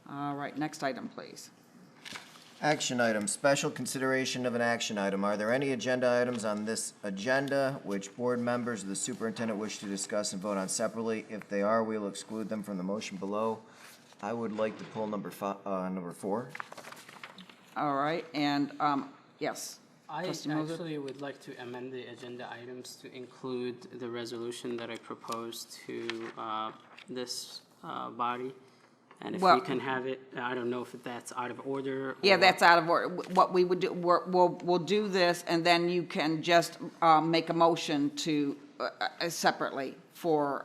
All right, next item, please. Action item, special consideration of an action item. Are there any agenda items on this agenda which board members or the superintendent wish to discuss and vote on separately? If they are, we will exclude them from the motion below. I would like to pull number 4. All right, and, yes. I Trustee Moser? actually would like to amend the agenda items to include the resolution that I proposed to this body. And if Well- you can have it, I don't know if that's out of order. Yeah, or- that's out of order. What we would do, we'll do this, and then you can just make a motion to, separately for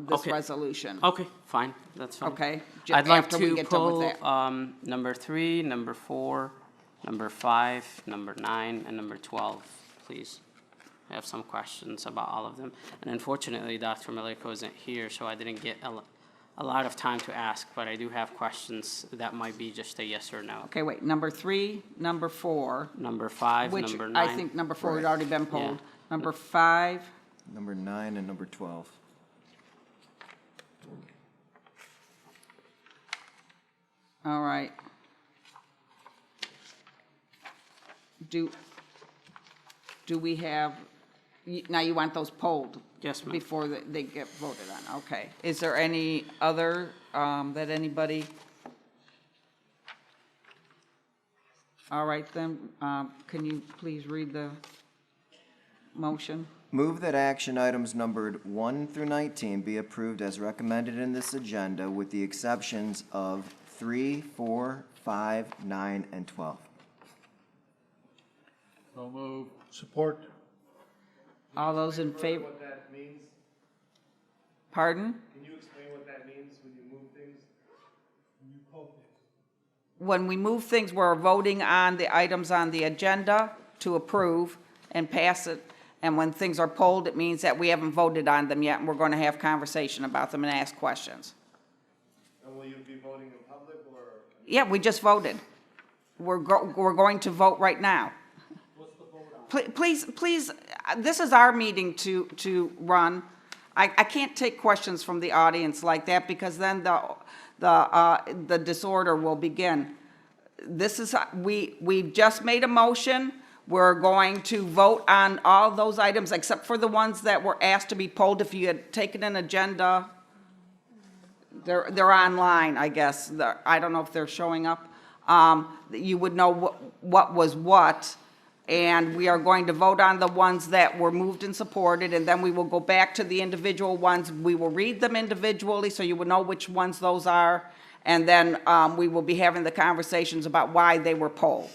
this Okay. resolution. Okay, fine, that's fine. Okay? I'd like After we to get done with pull that. number 3, number 4, number 5, number 9, and number 12, please. I have some questions about all of them. And unfortunately, Dr. Maliko isn't here, so I didn't get a lot of time to ask, but I do have questions that might be just a yes or no. Okay, wait, number 3, number 4, Number 5, which number 9. I think number 4 had Right. already been pulled. Yeah. Number 5, Number 9 and number 12. all right. Do we have, now you want those polled? Yes, ma'am. Before they get voted on, okay. Is there any other, that anybody? All right then, can you please read the motion? Move that action items numbered 1 through 19 be approved as recommended in this agenda with the exceptions of 3, 4, 5, 9, and 12. So move. Support. All those in favor? What that means? Pardon? Can you explain what that means when you move things? When we move things, we're voting on the items on the agenda to approve and pass it. And when things are polled, it means that we haven't voted on them yet, and we're going to have conversation about them and ask questions. And will you be voting in public or? Yeah, we just voted. We're going to vote right now. What's the vote on? Please, this is our meeting to run. I can't take questions from the audience like that, because then the disorder will begin. This is, we've just made a motion. We're going to vote on all those items except for the ones that were asked to be polled. If you had taken an agenda, they're online, I guess. I don't know if they're showing up. You would know what was what. And we are going to vote on the ones that were moved and supported, and then we will go back to the individual ones. We will read them individually, so you will know which ones those are, and then we will be having the conversations about why they were polled.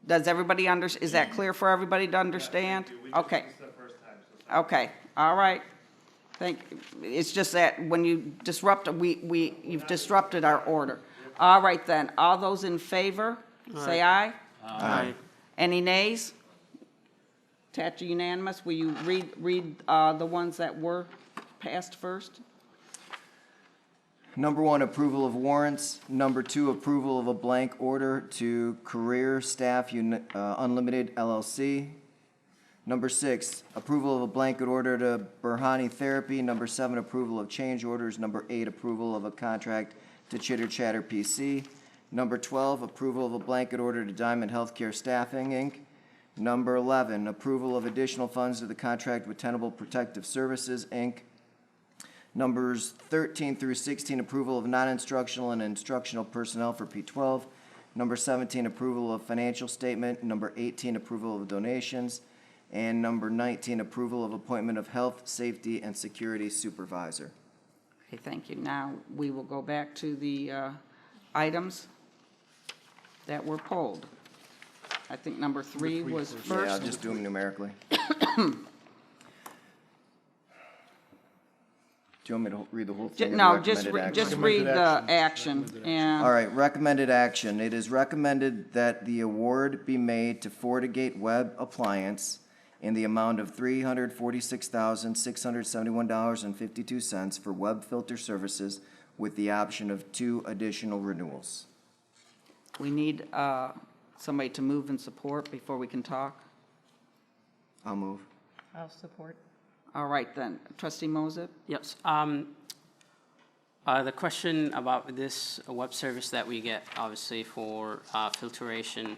Does everybody is that clear for everybody to understand? Okay. This is the first time, so Okay, all right. It's just that when you disrupt, you've disrupted our order. All right then, all those in favor, say aye. Aye. Any nays? Attached to unanimous. Will you read the ones that were passed first? Number 1, approval of warrants. Number 2, approval of a blank order to Career Staff Unlimited LLC. Number 6, approval of a blanket order to Burhani Therapy. Number 7, approval of change orders. Number 8, approval of a contract to Chitter Chatter PC. Number 12, approval of a blanket order to Diamond Healthcare Staffing, Inc. Number 11, approval of additional funds to the contract with Tenable Protective Services, Inc. Numbers 13 through 16, approval of non-instructional and instructional personnel for P12. Number 17, approval of financial statement. Number 18, approval of donations. And number 19, approval of appointment of health, safety, and security supervisor. Okay, thank you. Now, we will go back to the items that were polled. I think number 3 was Yeah, I'll first. just do them numerically. Do you want me to read the whole thing? or the No, recommended just action? read the action. And All right, recommended action. It is recommended that the award be made to FortiGate Web Appliance in the amount of $346,671.52 for web filter services with the option of 2 additional renewals. we need somebody to move and support before we can talk. I'll move. I'll support. All right then. Trustee Moses? Yes. The question about this web service that we get, obviously for filtration,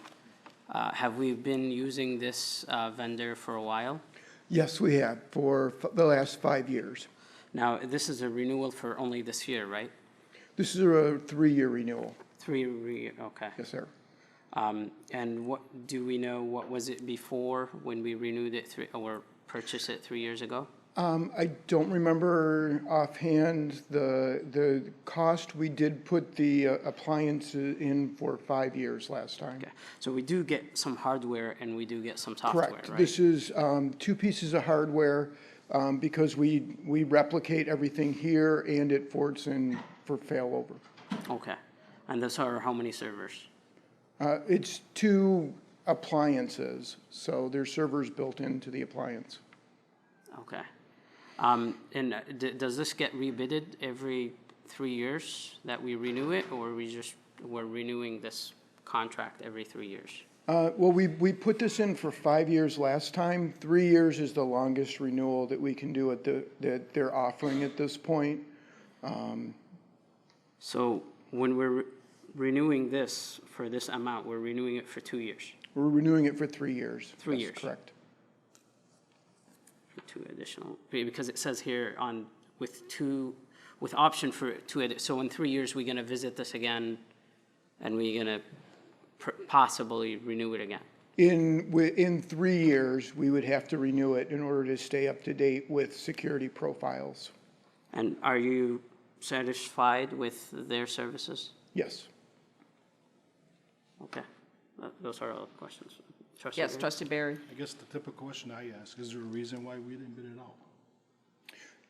have we been using this vendor for a while? Yes, we have, for the last 5 years. Now, this is a renewal for only this year, right? This is a 3-year renewal. Okay. Yes, sir. And what, do we know, what was it before when we renewed it or purchased it 3 years ago? I don't remember offhand the cost. We did put the appliance in for 5 years last time. Okay, so we do get some hardware and we do get some software, right? Correct. This is 2 pieces of hardware because we replicate everything here and it forwards in for failover. Okay, and those are how many servers? It's 2 appliances, so there's servers built into the appliance. Okay. And does this get rebidded every 3 years that we renew it, or we're renewing this contract every 3 years? Well, we put this in for 5 years last time. 3 years is the longest renewal that we can do that they're offering at this point. So when we're renewing this for this amount, we're renewing it for 2 years? We're renewing it for 3 years. 3 That's years. correct. For 2 additional, because it says here with option for 2, so in 3 years, we're gonna visit this again, and we're gonna possibly renew it again. In 3 years, we would have to renew it in order to stay up to date with security profiles. And are you satisfied with their services? Yes. Okay, those are all the questions. Trustee Yes, Barry? trustee Barry? I guess the typical question I ask, is there a reason why we didn't bid it out?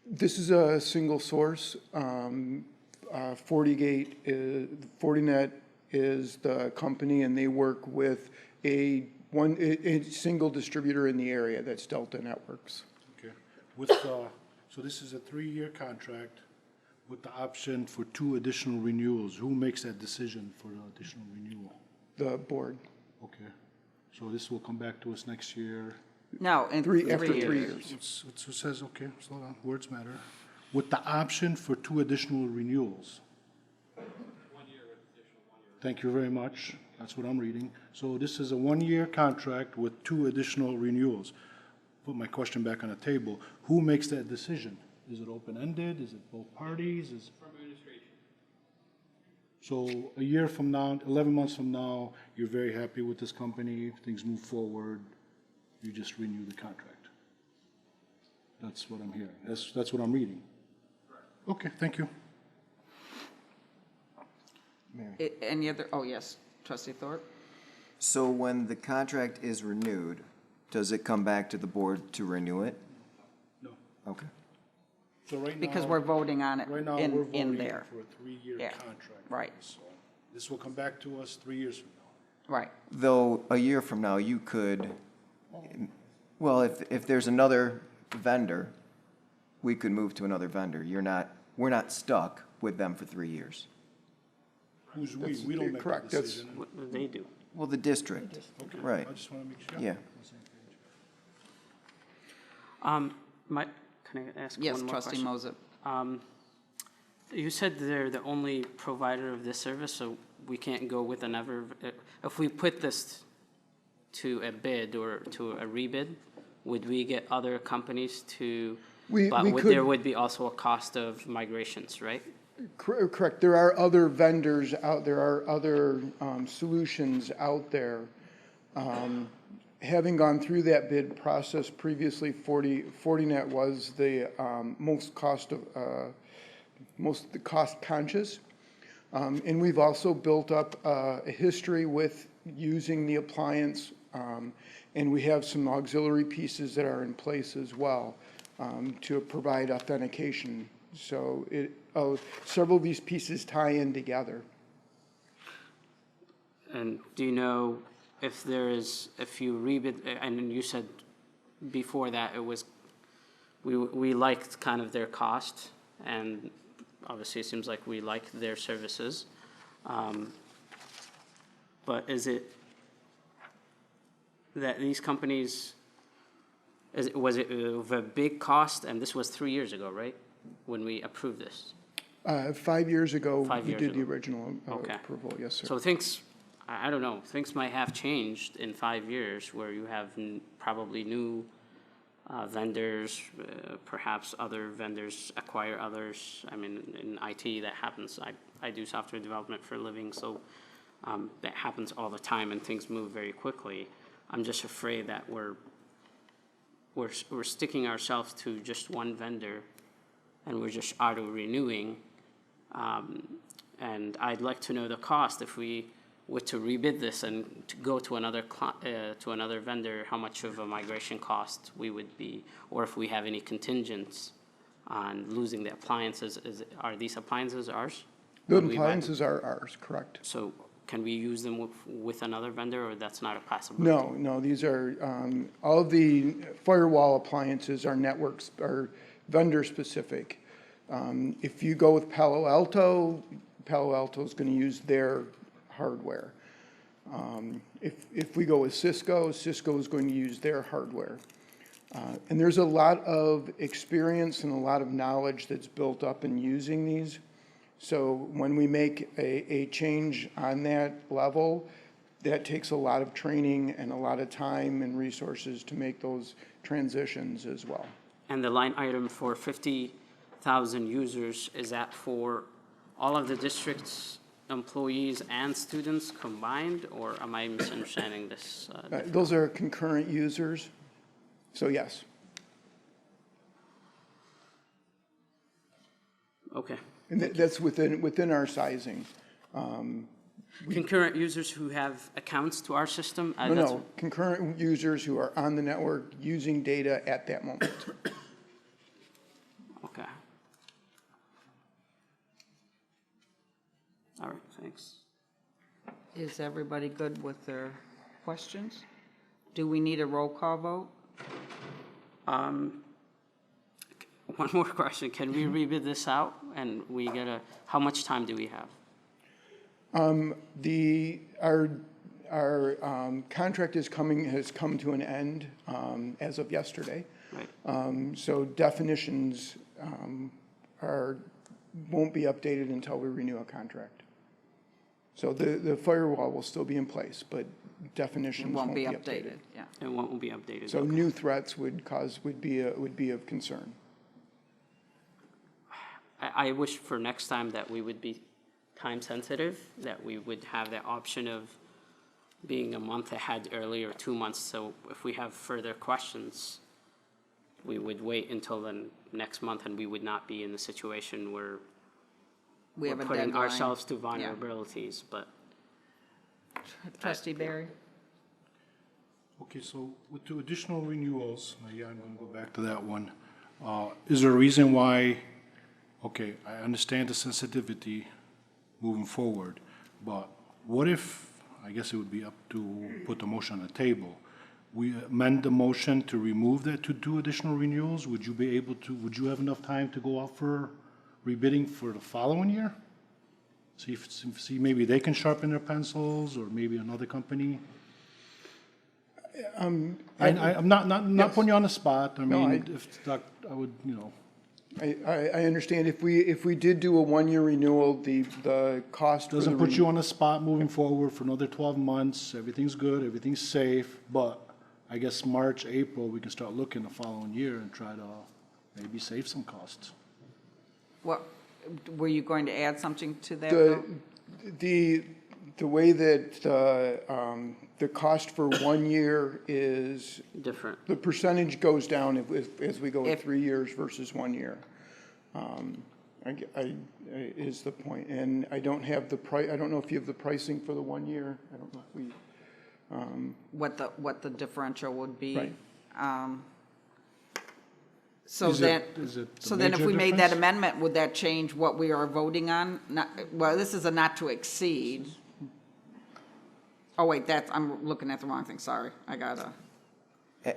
This is a single source. Fortinet is the company, and they work with a single distributor in the area, that's Delta Networks. Okay, so this is a 3-year contract with the option for 2 additional renewals. Who makes that decision for the additional renewal? The board. Okay, so this will come back to us next year. No, in After 3 3 years. years. It says, okay, slow down, words matter. With the option for 2 additional renewals. Thank you very much. That's what I'm reading. So this is a 1-year contract with 2 additional renewals. Put my question back on the table. Who makes that decision? Is it open-ended? Is it both parties? From administration. So a year from now, 11 months from now, you're very happy with this company, things move forward, you just renew the contract. That's what I'm hearing. That's what I'm reading. Okay, thank you. Any other, oh, yes, trustee Thorpe? So when the contract is renewed, does it come back to the board to renew it? No. Okay. So right now. Because we're voting on it Right now, we're in voting there. for a 3-year Yeah, contract. right. So this will come back to us 3 years from now. Right. Though a year from now, you could, well, if there's another vendor, we could move to another vendor. We're not stuck with them for 3 years. Who's we? We don't make that correct. That's- decision. What do they do? Well, the district, Okay, right, I just want to make sure. yeah. Can I ask one Yes, more trustee question? Moses. You said they're the only provider of this service, so we can't go with another, if we put this to a bid or to a rebid, would we get other companies to, but there would be also a cost of migrations, right? Correct. There are other vendors out, there are other solutions out there. Having gone through that bid process previously, Fortinet was the most cost conscious. And we've also built up a history with using the appliance, and we have some auxiliary pieces that are in place as well to provide authentication. So several of these pieces tie in together. And do you know if there is, if you rebid, and you said before that it was, we liked kind of their cost, and obviously it seems like we like their services. But is it that these companies, was it of a big cost, and this was 3 years ago, right? When we approved this? 5 years ago, 5 we years did the ago. original Okay. approval, yes, sir. So things, I don't know, things might have changed in 5 years where you have probably new vendors, perhaps other vendors acquire others. I mean, in IT, that happens. I do software development for a living, so that happens all the time and things move very quickly. I'm just afraid that we're sticking ourselves to just one vendor and we're just auto-renewing. And I'd like to know the cost if we were to rebid this and to go to another vendor, how much of a migration cost we would be, or if we have any contingents on losing the appliances. Are these appliances ours? The When we buy them? appliances are ours, correct? So can we use them with another vendor, or that's not a possibility? No, these are, all the firewall appliances are networks, are vendor-specific. If you go with Palo Alto's gonna use their hardware. If we go with Cisco is going to use their hardware. And there's a lot of experience and a lot of knowledge that's built up in using these. So when we make a change on that level, that takes a lot of training and a lot of time and resources to make those transitions as well. And the line item for 50,000 users, is that for all of the district's employees and students combined, or am I misunderstanding this? Those are concurrent users, so yes. Okay. And that's within our sizing. Concurrent users who have accounts to our system? No, concurrent users who are on the network using data at that moment. Okay. All right, thanks. Is everybody good with their questions? Do we need a roll call vote? One more question. Can we rebid this out and we get how much time do we have? Our contract has come to an end as of yesterday. Right. So definitions won't be updated until we renew a contract. So the firewall will still be in place, but It definitions won't be updated, yeah. It won't be updated. So Okay. new threats would be of concern. I wish for next time that we would be time sensitive, that we would have the option of being a month ahead early or 2 months. So if we have further questions, we would wait until the next month and we would not be in the situation where We have we're a putting deadline. ourselves to Yeah. vulnerabilities, but Trustee Barry? Okay, so with the additional renewals, yeah, I'm gonna go back to that one. Is there a reason why, okay, I understand the sensitivity moving forward, but what if, I guess it would be up to put the motion on the table. We amend the motion to remove that to do additional renewals? Would you be able to, would you have enough time to go out for rebidding for the following year? See, maybe they can sharpen their pencils, or maybe another company? I'm not putting you on the spot. I No, mean, if that, I would, I understand if we did do a one-year renewal, the cost for the doesn't put you on the spot moving forward for another 12 months. Everything's good, everything's safe, but I guess March, April, we can start looking the following year and try to maybe save some costs. What, were you going to add something to that? The way that the cost for 1 year is, different. the percentage goes down as we go If- 3 years versus 1 year. Is the point, and I don't have I don't know if you have the pricing for the 1 year. I don't know if we. What the differential would be? Right. So Is then, it the so then if major we made that difference? amendment, would that change what we are voting on? Well, this is a not to exceed. Oh, wait, I'm looking at the wrong thing, sorry, I gotta.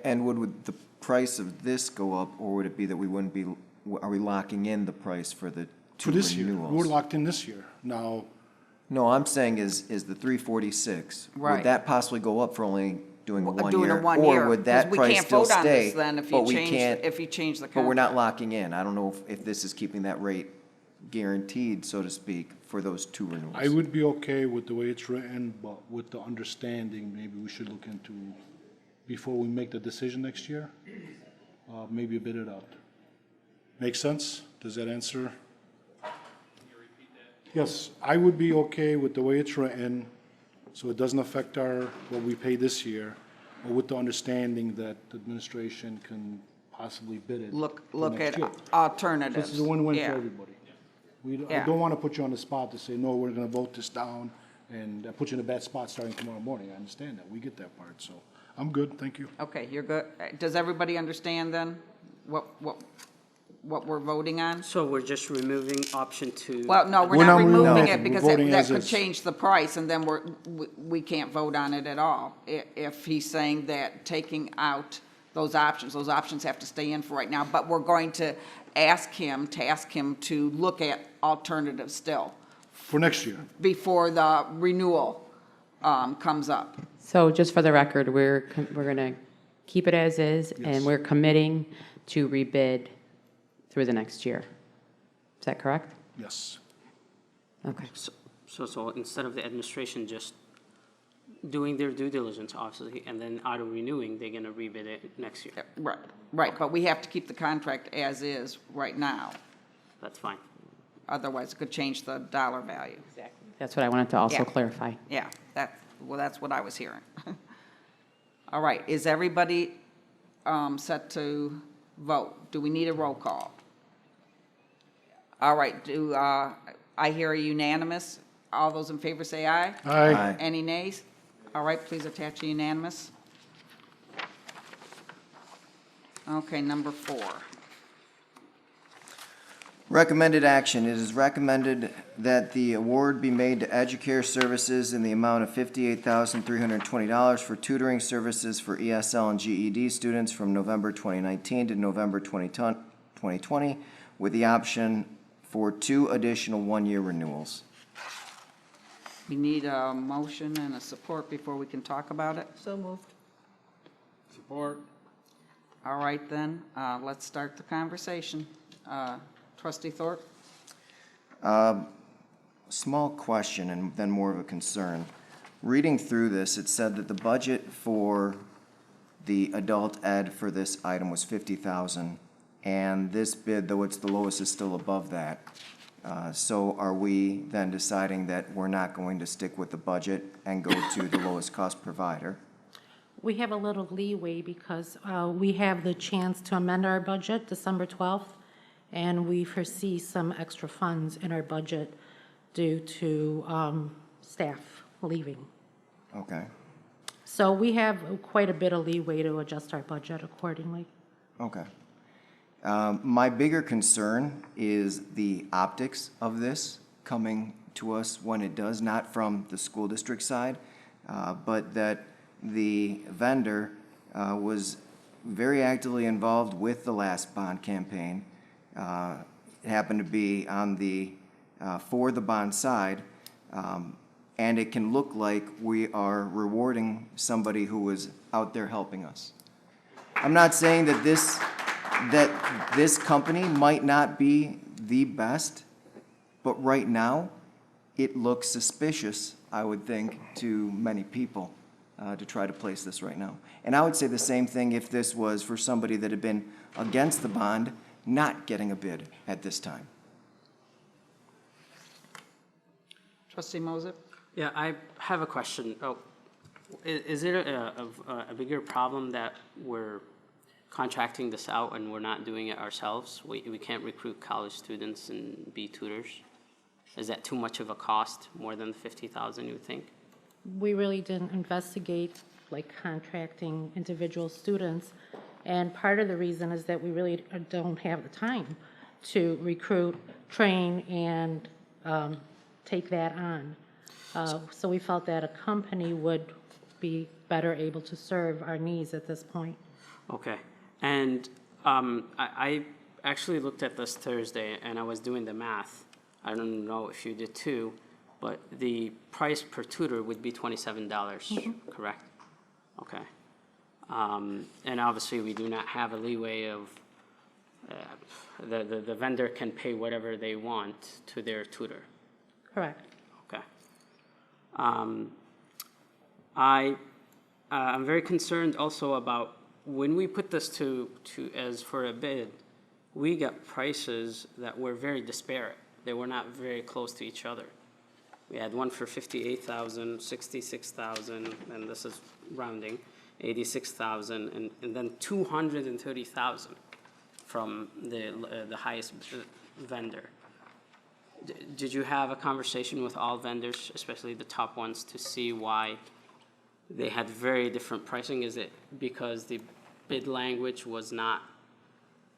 And would the price of this go up, or would it be that we wouldn't be, are we locking in the price for the two For this year, renewals? we're locked in this year. Now, No, I'm saying is the 346. Right. Would that possibly go up for only doing a 1 Doing year? a 1 year. Or would 'cause that we price can't still vote on this stay? then if but you we change, can't- if you change the But contract. we're not locking in. I don't know if this is keeping that rate guaranteed, so to speak, for those two renewals. I would be okay with the way it's written, but with the understanding, maybe we should look into, before we make the decision next year, maybe bid it out. Make sense? Does that answer? Yes, I would be okay with the way it's written, so it doesn't affect what we pay this year, but with the understanding that the administration can possibly bid it Look for next at year. alternatives. This is a win-win Yeah. for everybody. I Yeah. don't want to put you on the spot to say, no, we're going to vote this down, and that puts you in a bad spot starting tomorrow morning. I understand that. We get that part, so I'm good, thank you. Okay, you're good. Does everybody understand then what we're voting on? So we're just removing option 2. Well, no, we're We're not not removing removing nothing. it because We're voting that as could is. change the price, and then we can't vote on it at all. If he's saying that taking out those options have to stay in for right now, but we're going to task him to look at alternatives still For next year. before the renewal comes up. So just for the record, we're going to keep it as is, Yes. and we're committing to rebid through the next year. Is that correct? Yes. Okay. So instead of the administration just doing their due diligence, obviously, and then auto-renewing, they're gonna rebid it next year. Right, but we have to keep the contract as is right now. That's fine. Otherwise, it could change the dollar value. That's what I wanted to also Yeah. clarify. Yeah, that's what I was hearing. All right, is everybody set to vote? Do we need a roll call? All right, I hear a unanimous? All those in favor say aye. Aye. Any nays? All right, please attach a unanimous. Okay, number 4. Recommended action. It is recommended that the award be made to Educare Services in the amount of $58,320 for tutoring services for ESL and GED students from November 2019 to November 2020, with the option for 2 additional one-year renewals. We need a motion and a support before we can talk about it. So moved. Support. All right, then, let's start the conversation. Trustee Thorpe? Small question and then more of a concern. Reading through this, it said that the budget for the adult ed for this item was $50,000, and this bid, though it's the lowest, is still above that. So are we then deciding that we're not going to stick with the budget and go to the lowest cost provider? We have a little leeway because we have the chance to amend our budget December 12th, and we foresee some extra funds in our budget due to staff leaving. Okay, So we have quite a bit of leeway to adjust our budget accordingly. okay. My bigger concern is the optics of this coming to us when it does, not from the school district side, but that the vendor was very actively involved with the last bond campaign. It happened to be on the, for the bond side, and it can look like we are rewarding somebody who was out there helping us. I'm not saying that this company might not be the best, but right now, it looks suspicious, I would think, to many people to try to place this right now. And I would say the same thing if this was for somebody that had been against the bond, not getting a bid at this time. Trustee Moses? Yeah, I have a question. Oh, is it a bigger problem that we're contracting this out and we're not doing it ourselves? We can't recruit college students and be tutors? Is that too much of a cost, more than the $50,000 you think? We really didn't investigate like contracting individual students, and part of the reason is that we really don't have the time to recruit, train, and take that on. So we felt that a company would be better able to serve our needs at this point. Okay, and I actually looked at this Thursday and I was doing the math. I don't know if you did too, but the price per tutor would be $27, correct? Okay. And obviously, we do not have a leeway of the vendor can pay whatever they want to their tutor. Correct. Okay. I'm very concerned also about when we put this as for a bid, we got prices that were very disparate. They were not very close to each other. We had one for 58,000, 66,000, and this is rounding, 86,000, and then 230,000 from the highest vendor. Did you have a conversation with all vendors, especially the top ones, to see why they had very different pricing? Is it because the bid language was not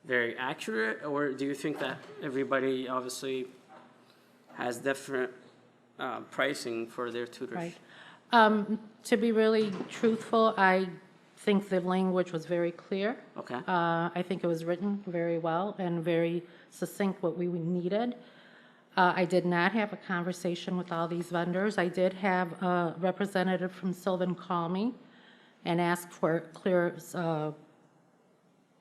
very accurate, or do you think that everybody obviously has different pricing for their tutors? Right. To be really truthful, I think the language was very clear. Okay. I think it was written very well and very succinct what we needed. I did not have a conversation with all these vendors. I did have a representative from Sylvan call me and ask for clear More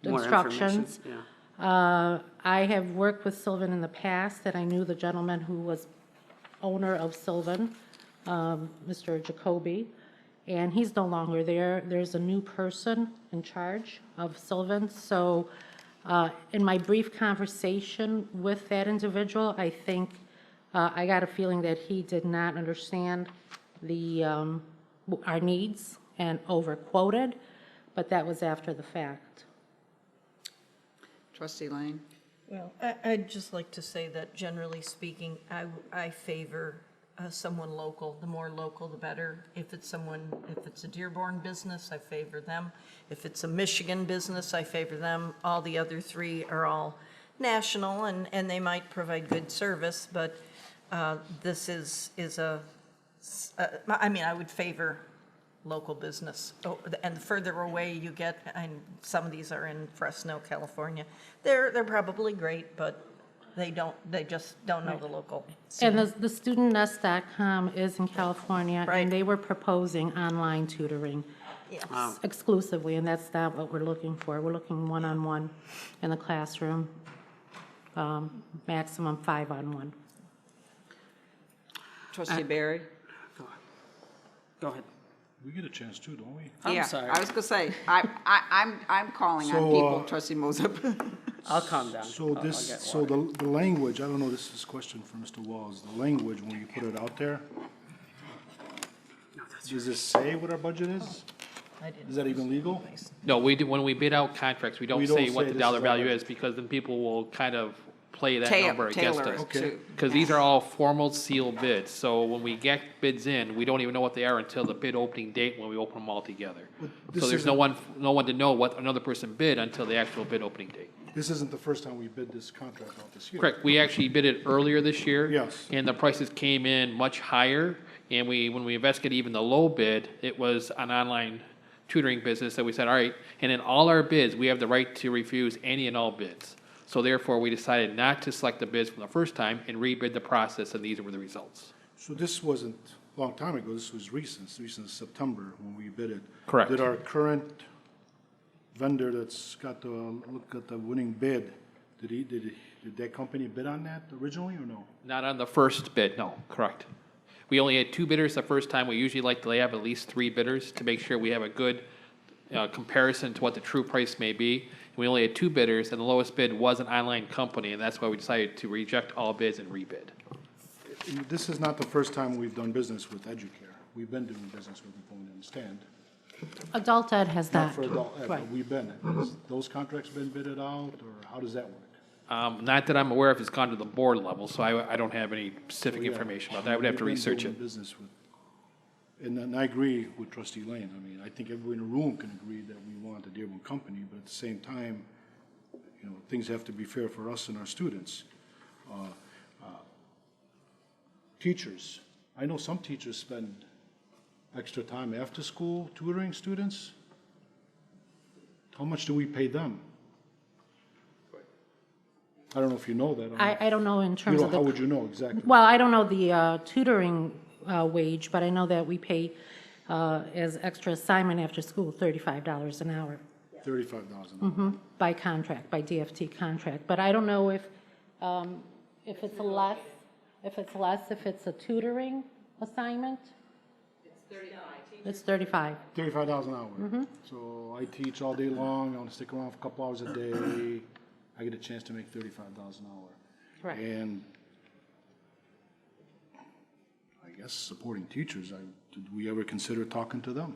information, instructions. yeah. I have worked with Sylvan in the past, and I knew the gentleman who was owner of Sylvan, Mr. Jacoby, and he's no longer there. There's a new person in charge of Sylvan. So in my brief conversation with that individual, I think I got a feeling that he did not understand our needs and overquoted, but that was after the fact. Trustee Lane? Well, I'd just like to say that generally speaking, I favor someone local. The more local, the better. If it's a Dearborn business, I favor them. If it's a Michigan business, I favor them. All the other three are all national, and they might provide good service, but this is I would favor local business. Oh, and the further away you get, and some of these are in Fresno, California, they're probably great, but they just don't know the local scene. And the studentnest.com is in California, Right. and they were proposing online tutoring Yes. exclusively, and that's not what we're looking for. We're looking one-on-one in the classroom, maximum 5-on-1. Trustee Barry? Go ahead. We get a chance too, don't we? I'm Yeah, sorry. I was gonna say, I'm calling on So, people, Trustee Moses. I'll calm down. So I'll this, get so water. the language, I don't know, this is a question for Mr. Walls, the language, when you put it out there, does this say what our budget is? Is that even legal? No, when we bid out contracts, we don't We don't say what say the this dollar is value our- is, because then people will kind of play that Tailor number against it us. Okay. to. Because these are all formal sealed bids, so when we get bids in, we don't even know what they are until the bid opening date when we open them all together. this So there's isn't- no one to know what another person bid until the actual bid opening date. This isn't the first time we bid this contract out this year. Correct, we actually bid it earlier this year. Yes. And the prices came in much higher, and when we investigated even the low bid, it was an online tutoring business that we said, all right, and in all our bids, we have the right to refuse any and all bids. So therefore, we decided not to select the bids from the first time and rebid the process, and these were the results. So this wasn't a long time ago, this was recent September when we bid it. Correct. Did our current vendor that's got the, look at the winning bid, did that company bid on that originally or no? Not on the first bid, no, correct. We only had 2 bidders the first time. We usually like to have at least 3 bidders to make sure we have a good comparison to what the true price may be. We only had 2 bidders, and the lowest bid was an online company, and that's why we decided to reject all bids and rebid. This is not the first time we've done business with Educare. We've been doing business with them, from what I understand. Adult ed has Not not. for adult ed, Right. but we've been. Has those contracts been bidded out, or how does that work? Not that I'm aware of, it's gone to the board level, so I don't have any specific Yeah. information about that. I would have to We've been research doing it. business with, and I agree with Trustee Lane. I mean, I think everyone in the room can agree that we want a Dearborn company, but at the same time, you know, things have to be fair for us and our students. Teachers, I know some teachers spend extra time after school tutoring students. How much do we pay them? I don't know if you know that. I don't know in You terms know, of how the, would you know exactly? well, I don't know the tutoring wage, but I know that we pay as extra assignment after school, $35 an hour. $35,000. by contract, by DFT contract. But I don't know if it's less, if it's a tutoring assignment? It's 35. $35 an hour. So I teach all day long, I want to stick around for a couple hours a day, I get a chance to make $35 an hour. Correct. And I guess supporting teachers, did we ever consider talking to them?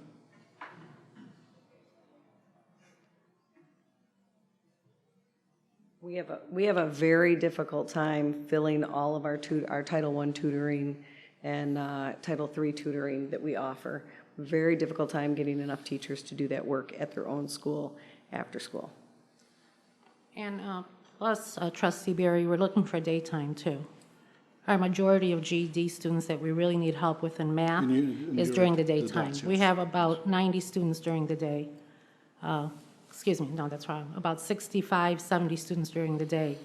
We have a very difficult time filling all of our Title I tutoring and Title III tutoring that we offer. Very difficult time getting enough teachers to do that work at their own school, after school. And plus, trustee Barry, we're looking for daytime too. Our majority of GED students that we really need help with in math And is you're during the the daytime. dots, We yes. have about 90 students during the day. Excuse me, no, that's wrong. About 65, 70 students during the day.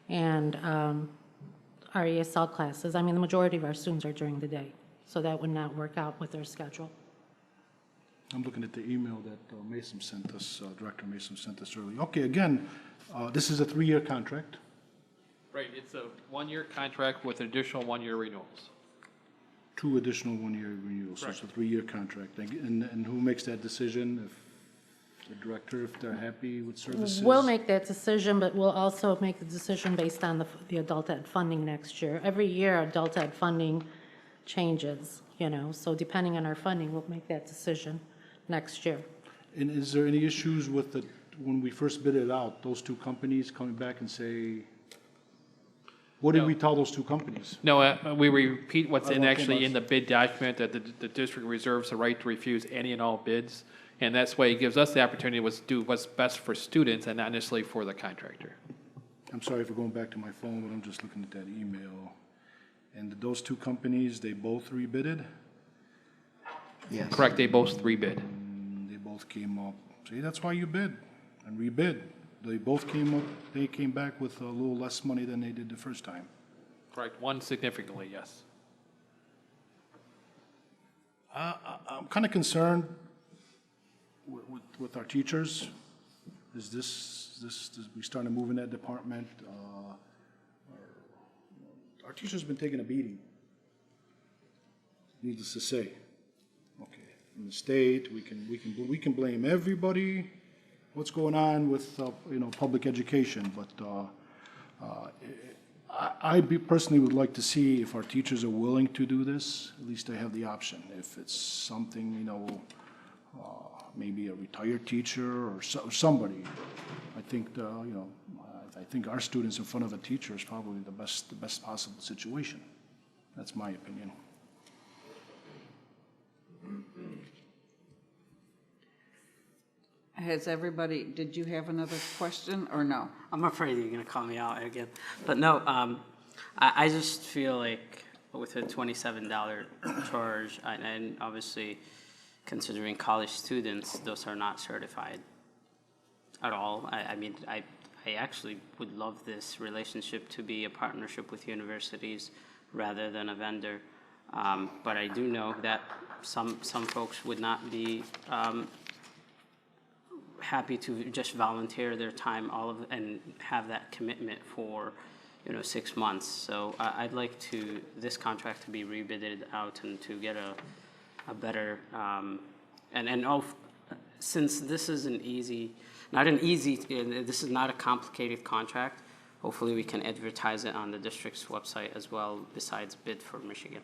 And our ESL classes, I mean, the majority of our students are during the day. So that would not work out with their schedule. I'm looking at the email that Mason sent us, Director Mason sent us earlier. Okay, again, this is a 3-year contract. Right, it's a 1-year contract with additional 1-year renewals. 2 additional 1-year renewals, so it's a 3-year contract. And who makes that decision? If the director, if they're happy with services? We'll make that decision, but we'll also make the decision based on the adult ed funding next year. Every year, adult ed funding changes, you know, so depending on our funding, we'll make that decision next year. And is there any issues with when we first bid it out, those 2 companies coming back and say, what did No. we tell those 2 companies? No, we repeat what's Okay, actually in Mark. the bid document, that the district reserves the right to refuse any and all bids. And that's why it gives us the opportunity to do what's best for students and not necessarily for the contractor. I'm sorry for going back to my phone, but I'm just looking at that email. And those 2 companies, they both rebid? Yes. Correct, they both rebid. They both came up, see, that's why you bid and rebid. They both came up, they came back with a little less money than they did the first time. Correct, one significantly, yes. I'm kind of concerned with our teachers. We started moving that department. Our teachers have been taking a beating, needless to say. Okay, in the state, we can blame everybody, what's going on with, public education, but I personally would like to see if our teachers are willing to do this, at least they have the option. If it's something, maybe a retired teacher or somebody, I think, I think our students in front of a teacher is probably the best possible situation. That's my opinion. Did you have another question or no? I'm afraid you're gonna call me out again. But no, I just feel like with a $27 charge, and obviously considering college students, those are not certified at all. I mean, I actually would love this relationship to be a partnership with universities rather than a vendor. But I do know that some folks would not be happy to just volunteer their time and have that commitment for 6 months. So I'd like this contract to be rebidded out and to get a better since this is this is not a complicated contract. Hopefully we can advertise it on the district's website as well, besides Bid for Michigan.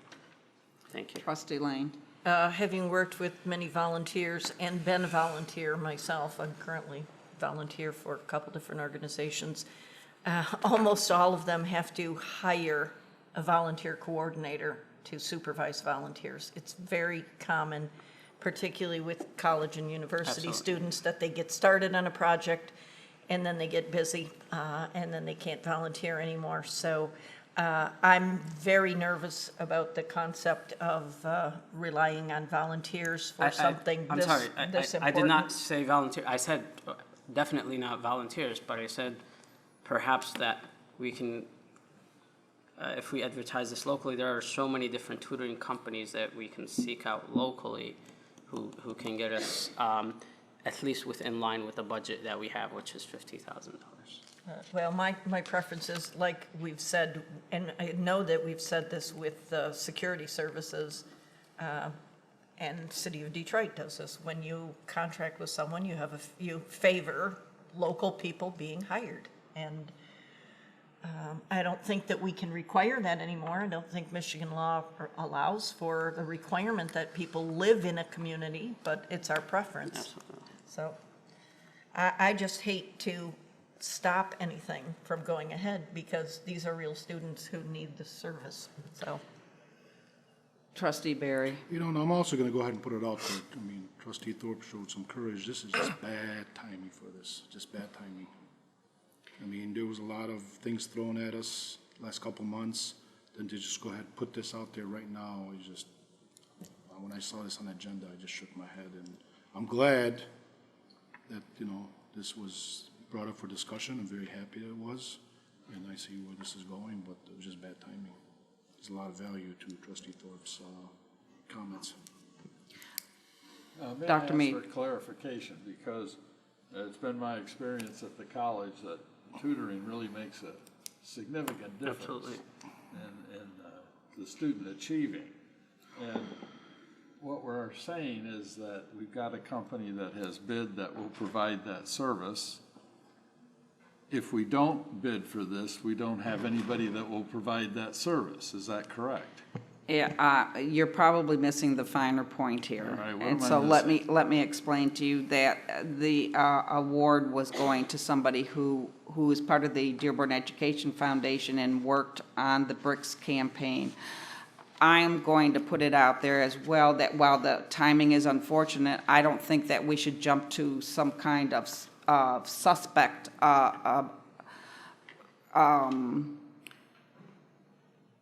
Thank you. Trustee Lane? Having worked with many volunteers and been a volunteer myself, I'm currently volunteer for a couple different organizations. Almost all of them have to hire a volunteer coordinator to supervise volunteers. It's very common, particularly with college and university Absolutely. students, that they get started on a project and then they get busy and then they can't volunteer anymore. So I'm very nervous about the concept of relying on volunteers for something I'm this sorry, this I important. did not say volunteer. I said definitely not volunteers, but I said perhaps that we can, if we advertise this locally, there are so many different tutoring companies that we can seek out locally who can get us. at least within line with the budget that we have, which is $50,000. Well, my preference is, like we've said, and I know that we've said this with security services, and City of Detroit does this. When you contract with someone, you favor local people being hired. And I don't think that we can require that anymore. I don't think Michigan law allows for the requirement that people live in a community, but it's our preference. Absolutely. So I just hate to stop anything from going ahead because these are real students who need the service, so. Trustee Barry. You know, and I'm also gonna go ahead and put it out there. I mean, Trustee Thorpe showed some courage. This is just bad timing for this, just bad timing. I mean, there was a lot of things thrown at us last couple months. Then to just go ahead and put this out there right now, I just, when I saw this on the agenda, I just shook my head. And I'm glad that, you know, this was brought up for discussion. I'm very happy that it was. And I see where this is going, but it was just bad timing. There's a lot of value to Trustee Thorpe's comments. May I Dr. ask Mead. for clarification, because it's been my experience at the college that tutoring really makes a significant difference Absolutely. in the student achieving. And what we're saying is that we've got a company that has bid that will provide that service. If we don't bid for this, we don't have anybody that will provide that service. Is that correct? Yeah, you're probably missing the finer point here. All right, what And am I so let me explain to you that the award was going to somebody who is part of the Dearborn Education Foundation and worked on the BRICS campaign. I'm going to put it out there as well that while the timing is unfortunate, I don't think that we should jump to some kind of suspect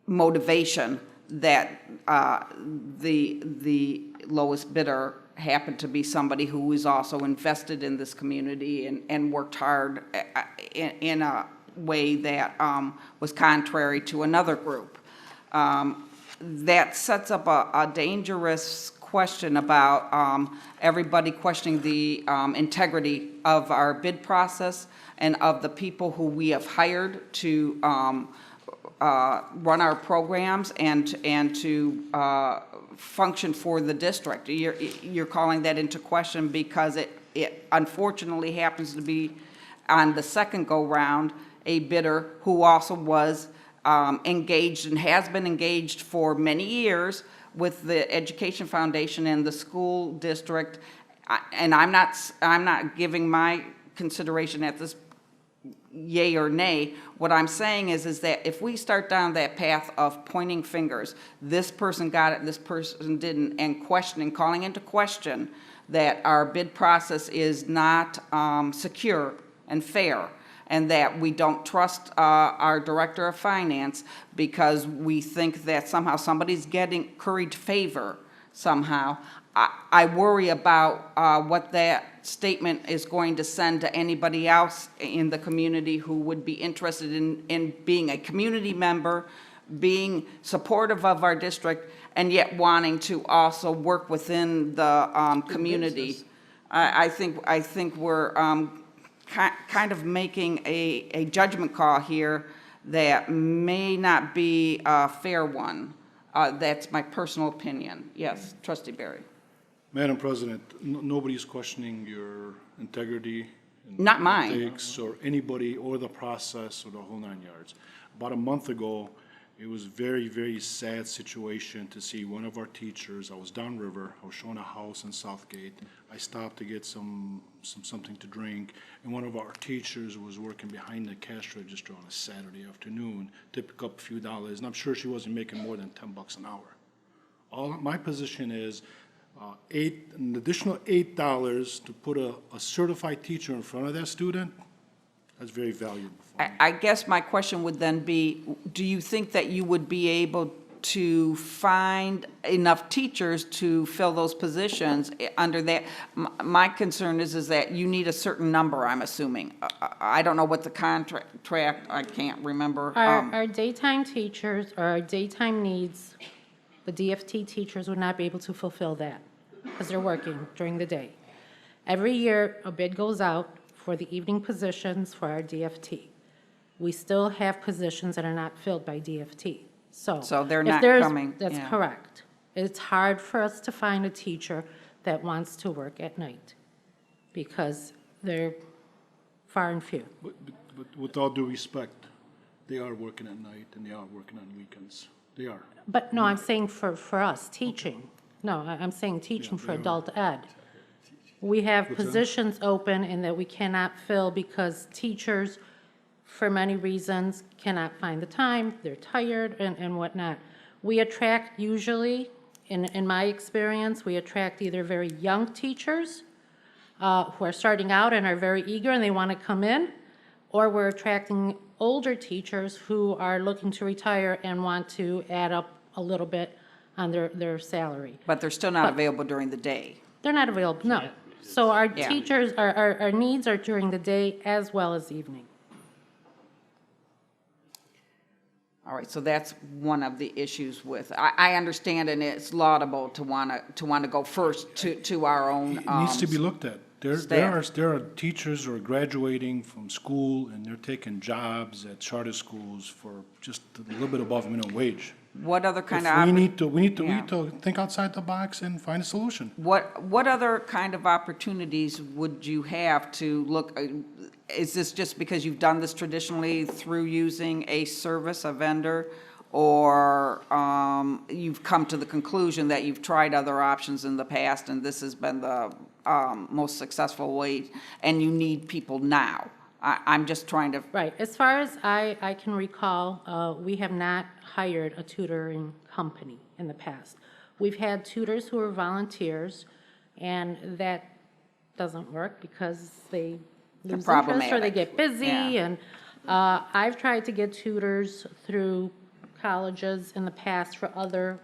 motivation that the lowest bidder happened to be somebody who is also invested in this community and worked hard in a way that was contrary to another group. That sets up a dangerous question about everybody questioning the integrity of our bid process and of the people who we have hired to run our programs and to function for the district. You're calling that into question because it unfortunately happens to be on the second go-round a bidder who also was engaged and has been engaged for many years with the Education Foundation and the school district. And I'm not giving my consideration at this yay or nay. What I'm saying is that if we start down that path of pointing fingers, this person got it, this person didn't, and questioning, calling into question that our bid process is not secure and fair, and that we don't trust our director of finance because we think that somehow somebody's getting curried favor somehow. I worry about what that statement is going to send to anybody else in the community who would be interested in being a community member, being supportive of our district, and yet wanting to also work within the community. I think we're kind of making a judgment call here that may not be a fair one. That's my personal opinion. Yes, Trustee Barry. Madam President, nobody's questioning your integrity. Not mine. Ethics or anybody or the process or the whole 9 yards. About a month ago, it was a very, very sad situation to see one of our teachers. I was downriver. I was shown a house in Southgate. I stopped to get something to drink, and one of our teachers was working behind the cash register on a Saturday afternoon to pick up a few dollars, and I'm sure she wasn't making more than $10 an hour. My position is an additional $8 to put a certified teacher in front of that student. That's very valuable for me. I guess my question would then be, do you think that you would be able to find enough teachers to fill those positions under that? My concern is that you need a certain number, I'm assuming. I don't know what the contract, I can't remember. Our daytime teachers, or our daytime needs, the DFT teachers would not be able to fulfill that because they're working during the day. Every year, a bid goes out for the evening positions for our DFT. We still have positions that are not filled by DFT. So they're if not there's- coming, That's yeah. correct. It's hard for us to find a teacher that wants to work at night because they're far and few. But with all due respect, they are working at night and they are working on weekends. They are. But no, I'm saying for us, teaching. No, I'm saying teaching for adult ed. We have positions open and that we cannot fill because teachers, for many reasons, cannot find the time, they're tired and whatnot. We attract usually, in my experience, we attract either very young teachers who are starting out and are very eager and they want to come in, or we're attracting older teachers who are looking to retire and want to add up a little bit on their salary. But they're still not available during the day. They're not available, no. So our Yeah. teachers, our needs are during the day as well as evening. All right, so that's one of the issues with, I understand, and it's laudable to want to go first to our own. It needs to be looked at. There staff. are teachers who are graduating from school and they're taking jobs at charter schools for just a little bit above minimum wage. What other kind of? We need Yeah. to think outside the box and find a solution. What other kind of opportunities would you have to look, is this just because you've done this traditionally through using a service, a vendor? Or you've come to the conclusion that you've tried other options in the past and this has been the most successful way and you need people now? I'm just trying to, Right, as far as I can recall, we have not hired a tutoring company in the past. We've had tutors who are volunteers, and that doesn't work because they lose interest or they problematic, get busy. yeah. And I've tried to get tutors through colleges in the past for other,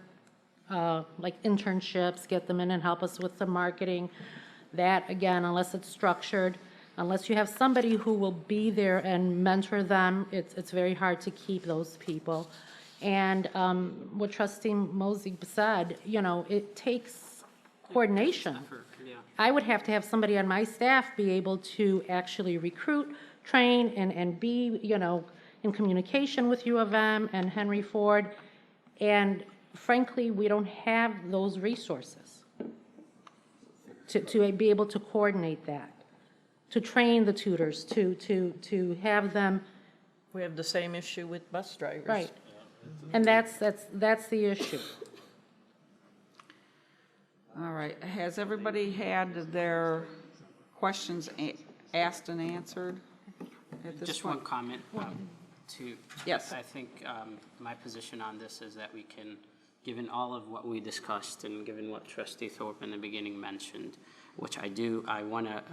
like internships, get them in and help us with the marketing. That, again, unless it's structured, unless you have somebody who will be there and mentor them, it's very hard to keep those people. And what Trustee Mosey said, you know, it takes coordination. Yeah. I would have to have somebody on my staff be able to actually recruit, train, and be, you know, in communication with U of M and Henry Ford. And frankly, we don't have those resources to be able to coordinate that, to train the tutors, to have them, We have the same issue with bus drivers. right. And that's the issue. all right. Has everybody had their questions asked and answered at this Just point? one comment to. Yes. I think my position on this is that we can, given all of what we discussed and given what Trustee Thorpe in the beginning mentioned, which I want to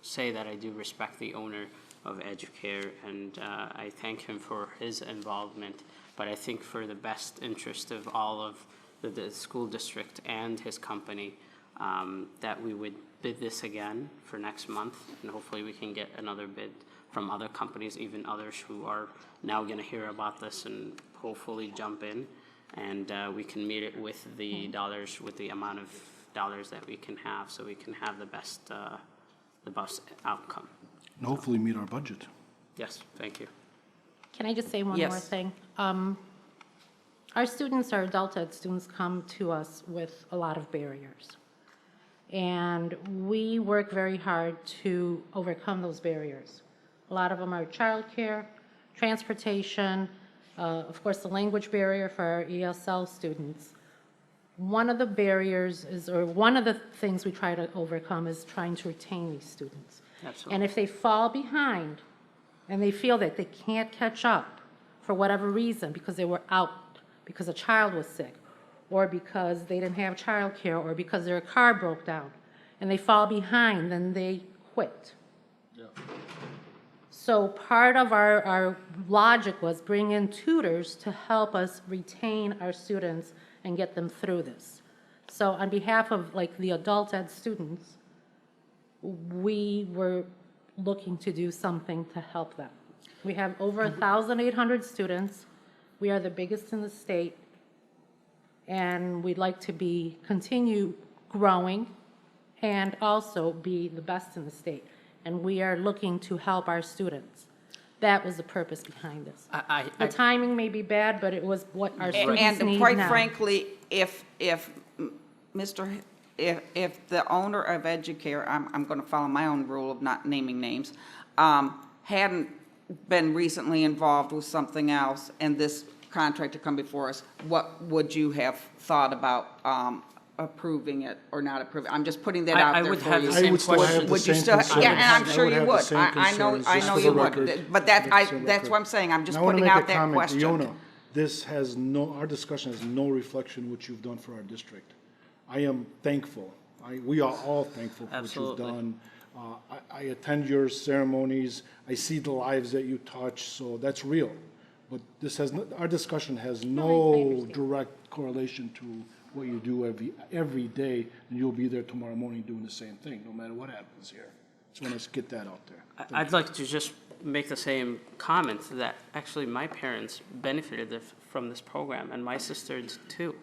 say that I do respect the owner of Educare and I thank him for his involvement, but I think for the best interest of all of the school district and his company, that we would bid this again for next month, and hopefully we can get another bid from other companies, even others who are now going to hear about this and hopefully jump in, and we can meet it with the dollars, with the amount of dollars that we can have, so we can have the best outcome. And hopefully meet our budget. Yes, thank you. Can I just say one more Yes. thing? Our students, our adult ed students, come to us with a lot of barriers. And we work very hard to overcome those barriers. A lot of them are childcare, transportation, of course, the language barrier for our ESL students. One of the barriers is, or one of the things we try to overcome is trying to retain these students. Absolutely. And if they fall behind and they feel that they can't catch up for whatever reason, because they were out, because a child was sick, or because they didn't have childcare, or because their car broke down, and they fall behind, then they quit. So part of our logic was bring in tutors to help us retain our students and get them through this. So on behalf of like the adult ed students, we were looking to do something to help them. We have over 1,800 students. We are the biggest in the state, and we'd like to continue growing and also be the best in the state. And we are looking to help our students. That was the purpose behind this. The timing may be bad, but it was what our students And need quite now. frankly, if the owner of Educare, I'm going to follow my own rule of not naming names, hadn't been recently involved with something else and this contract to come before us, what would you have thought about approving it or not approving? I'm just putting that out there I would for have you. the I same would still have question. the Would you same still, concerns. yeah, and I'm I sure would you have the would. same I know concerns, just for you the would. record. But that, Just for the that's record. what I'm saying. I'm just And I wanna putting make a out that comment. question. Iona, this has no, our discussion has no reflection what you've done for our district. I am thankful. We are all thankful for what you've Absolutely. done. I attend your ceremonies. I see the lives that you touch, so that's real. But this has, our discussion has no direct correlation to what you do every day, and you'll be there tomorrow morning doing the same thing, no matter what happens here. Just want to get that out there. I'd like to just make the same comment that actually my parents benefited from this program and my sisters too.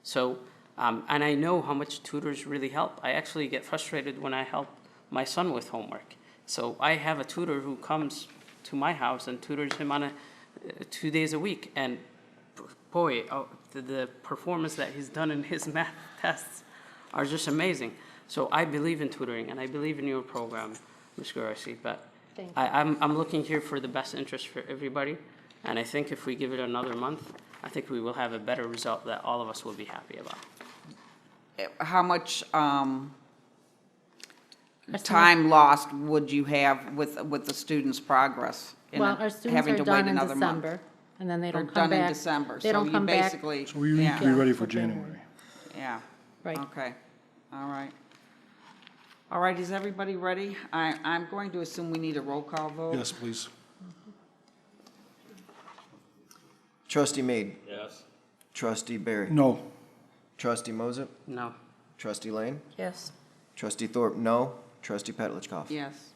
So, and I know how much tutors really help. I actually get frustrated when I help my son with homework. So I have a tutor who comes to my house and tutors him on 2 days a week. And boy, the performance that he's done in his math tests are just amazing. So I believe in tutoring and I believe in your program, Ms. Garci, but Thank you. I'm looking here for the best interest for everybody. And I think if we give it another month, I think we will have a better result that all of us will be happy about. How much time lost would you have with the students' progress? in Well, our students having are to done wait in another month? December, and then they They're don't come done back. in December, They so don't you come back. basically, So we need to yeah, be ready for for January. January. yeah. Right. Okay, all right. All right, is everybody ready? I'm going to assume we need a roll call vote. Yes, please. Trustee Mead. Yes. Trustee Barry. No. Trustee Moses. No. Trustee Lane. Yes. Trustee Thorpe, no. Trustee Petlicoff. Yes.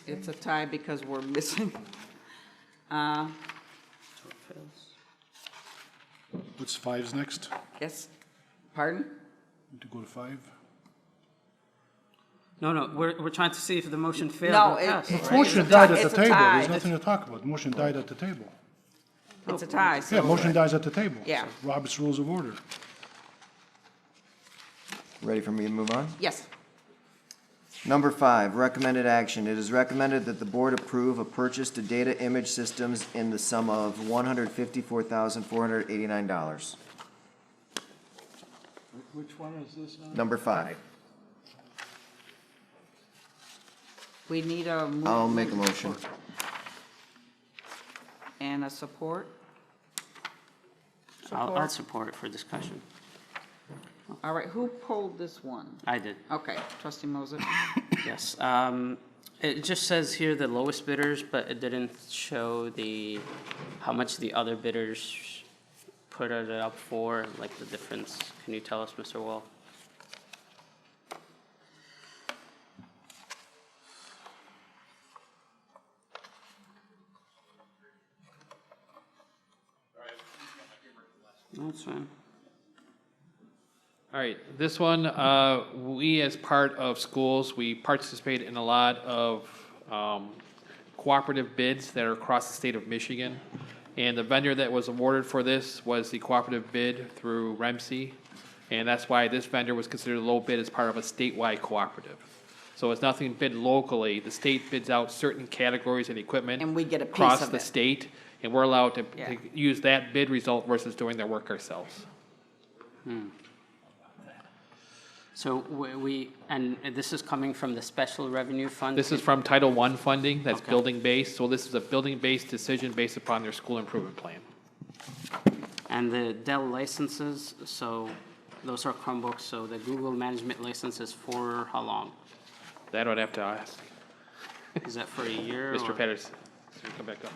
It's a tie because we're missing. What's five's next? Yes, pardon? Need to go to five? No, we're trying to see if the motion failed No, or passed, it's right? Motion a died tie. at the It's a table. tie. There's nothing to talk about. The motion died at the table. It's a tie, so. Yeah, motion dies at the table. Yeah. Robert's Rules of Order. Ready for me to move on? Yes, Number 5, recommended action. It is recommended that the board approve a purchase to Data Image Systems in the sum of $154,489. Which one is this now? Number 5. we need a I'll move make a motion. and a support. I'll support it for discussion. All right, who pulled this one? I did. Okay, trustee Moses. Yes, it just says here the lowest bidders, but it didn't show how much the other bidders put it up for, like the difference. Can you tell us, Mr. Wall? That's fine. All right, this one, we as part of schools, we participate in a lot of cooperative bids that are across the state of Michigan. And the vendor that was awarded for this was the cooperative bid through REMC. And that's why this vendor was considered a low bid as part of a statewide cooperative. So it's nothing bid locally. The state bids out certain categories and equipment. And we get a piece across of the it. state, and we're allowed to Yeah. use that bid result versus doing their work ourselves. So and this is coming from the special revenue fund? This is from Title I funding, that's Okay. building-based, so this is a building-based decision based upon their school improvement plan. And the Dell licenses, so those are Chromebooks, so the Google management license is for how long? That I'd have to ask Is that for a year? Mr. or- Peters. So you come back up.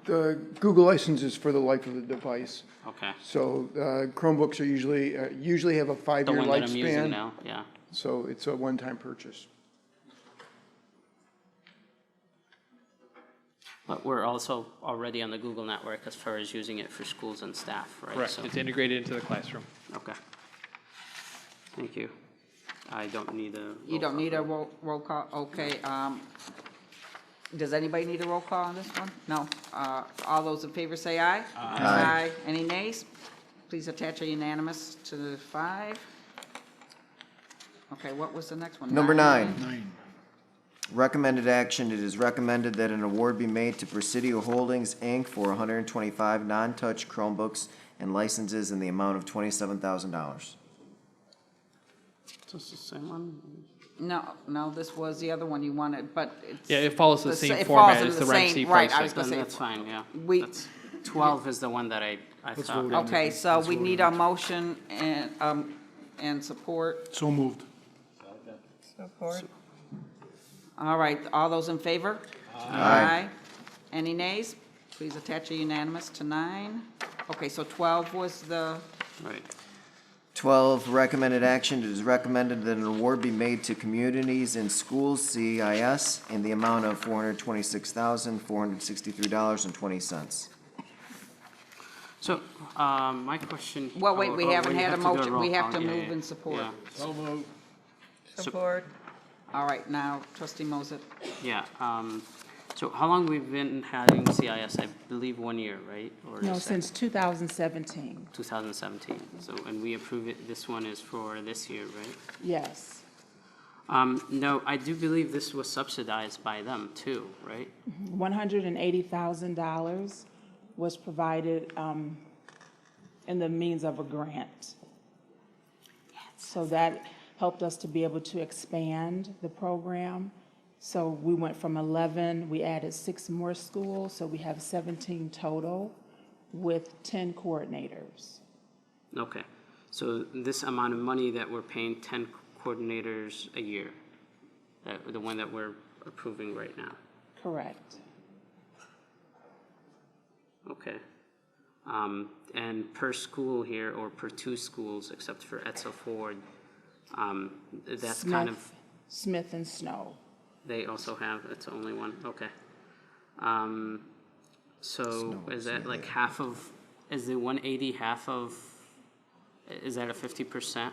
The Google license is for the life of the device. Okay, So Chromebooks are usually have a the 5-year one that I'm using lifespan, now, yeah. so it's a one-time purchase. But we're also already on the Google network as far as using it for schools and staff, right? Correct, So- it's integrated into the classroom. Okay. Thank you. I don't need a. You don't need a roll call, okay. Does anybody need a roll call on this one? No. All those in favor say aye. Aye. Any nays? Please attach a unanimous to the 5. Okay, what was the next one? Number 9. 9. Recommended action, it is recommended that an award be made to Presidio Holdings, Inc. for 125 non-touch Chromebooks and licenses in the amount of $27,000. Is this the same one? No, this was the other one you wanted, but it's. Yeah, it follows the same it format falls in as the Reg C Right, I pricing. was gonna Then say. that's fine, yeah. We- That's- 12 is the one that I thought. Okay, so we need a motion and support. So moved. Support. All right, all those in favor? Aye. Any nays? Please attach a unanimous to 9. Okay, so 12 was the, Right. 12, recommended action, it is recommended that an award be made to Communities in Schools, CIS, in the amount of $426,463.20. So, my question. well, wait, we haven't had a have to do motion. roll We have call. to Yeah, move yeah, and support. yeah. So moved. Support. All right, now trustee Moses. Yeah, so how long we've been having CIS? I believe 1 year, right? Or No, is that since 2017, 2017. So, and we approve it, this one is for this year, right? yes. No, I do believe this was subsidized by them too, right? $180,000 was provided in the means of a grant. So that helped us to be able to expand the program. So we went from 11, we added 6 more schools, so we have 17 total with 10 coordinators. Okay, so this amount of money that we're paying 10 coordinators a year, the one that we're approving right now, Correct. okay. And per school here, or per 2 schools, except for Etzel Ford, that's kind of, Smith and Snow. they also have, it's only one, okay. So is that like half of, is the 180 half of, is that a 50%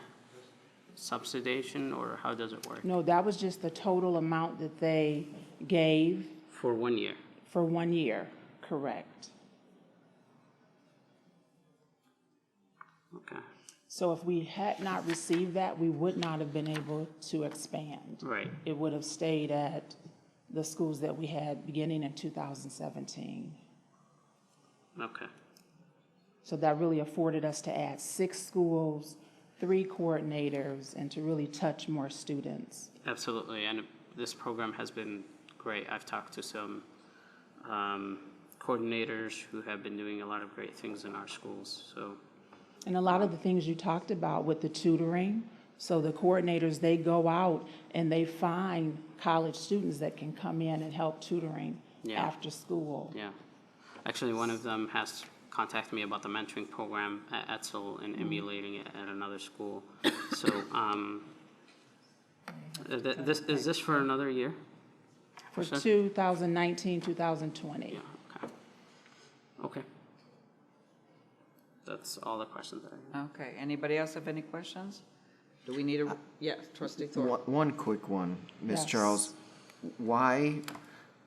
subsidization, or how does it work? No, that was just the total amount that they gave For 1 year? for 1 year, correct. Okay, So if we had not received that, we would not have been able to expand. right, It would have stayed at the schools that we had beginning in 2017. okay, So that really afforded us to add 6 schools, 3 coordinators, and to really touch more students. absolutely, and this program has been great. I've talked to some coordinators who have been doing a lot of great things in our schools, so. And a lot of the things you talked about with the tutoring, so the coordinators, they go out and they find college students that can come in and help tutoring Yeah. after school. Yeah. Actually, one of them has contacted me about the mentoring program at Etzel and emulating it at another school. So, is this for another year? For Sure. 2019, 2020. Yeah, okay. Okay. That's all the questions that I have. Okay, anybody else have any questions? Do we need a, yes, trustee Thorpe. One quick one, Ms. Yes. Charles. Why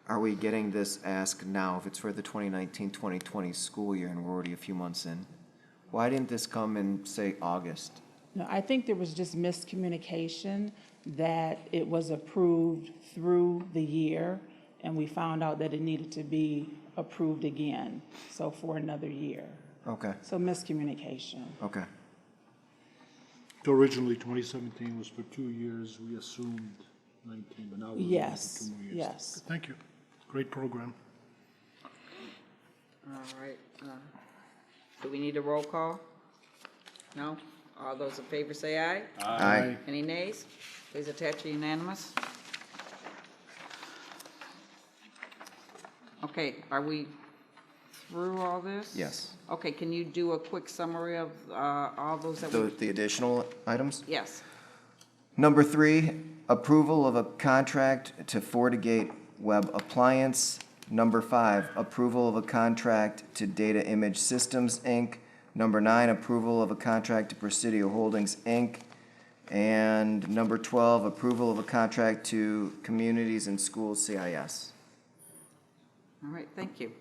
are we getting this ask now if it's for the 2019-2020 school year and we're already a few months in? Why didn't this come in, say, August? No, I think there was just miscommunication that it was approved through the year, and we found out that it needed to be approved again, so for another year. Okay, So miscommunication. okay. So originally, 2017 was for 2 years. We assumed 19, but now we're looking Yes, for 2 more years. yes. Thank you. Great program. All right, do we need a roll call? No? All those in favor say aye. Aye. Any nays? Please attach a unanimous. Okay, are we through all this? Yes. Okay, can you do a quick summary of all those that we? The additional items? Yes. Number 3, approval of a contract to FortiGate Web Appliance Number 5, approval of a contract to Data Image Systems, Inc. Number 9, approval of a contract to Presidio Holdings, Inc. And number 12, approval of a contract to Communities and Schools, CIS. All right, thank you.